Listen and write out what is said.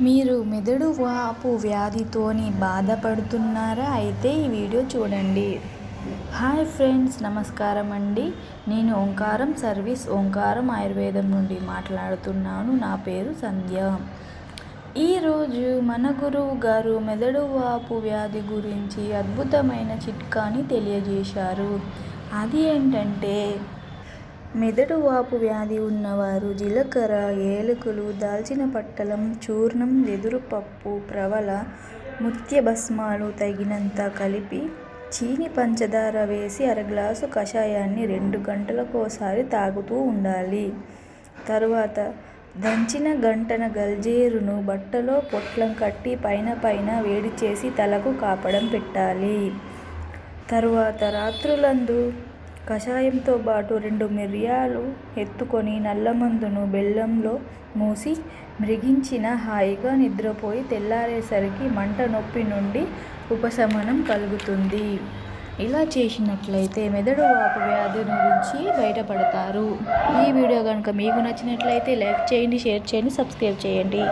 మీరు మెదడు వాపు వ్యాధితోని బాధపడుతున్నారా? అయితే ఈ వీడియో చూడండి. హాయ్ ఫ్రెండ్స్, నమస్కారం అండి. నేను ఓంకారం సర్వీస్ ఓంకారం ఆయుర్వేదం నుండి మాట్లాడుతున్నాను. నా పేరు సంధ్య. ఈరోజు మన గురువు గారు మెదడు వాపు వ్యాధి గురించి అద్భుతమైన చిట్కాని తెలియజేశారు. అది ఏంటంటే, మెదడు వాపు వ్యాధి ఉన్నవారు జీలకర్ర, ఏలకులు, దాల్చిన పట్టలం చూర్ణం, వెదురుపప్పు, ప్రవల, ముత్య భస్మాలు తగినంత కలిపి చీని పంచదార వేసి అరగ్లాసు కషాయాన్ని 2 గంటలకోసారి తాగుతూ ఉండాలి. తరువాత దంచిన గంటన గల్జేరును బట్టలో పొట్లం కట్టి పైన వేడి చేసి తలకు కాపడం పెట్టాలి. తరువాత రాత్రులందు కషాయంతో పాటు 2 మిరియాలు ఎత్తుకొని నల్లమందును బెల్లంలో మూసి మరిగించిన హాయిగా నిద్రపోయి తెల్లారేసరికి మంట నొప్పి నుండి ఉపశమనం కలుగుతుంది. ఇలా చేసినట్లయితే మెదడు వాపు వ్యాధి నుంచి బయటపడతారు. ఈ వీడియో కనుక మీకు నచ్చినట్లయితే లైక్ చేయండి, షేర్ చేయండి, సబ్స్క్రైబ్ చేయండి.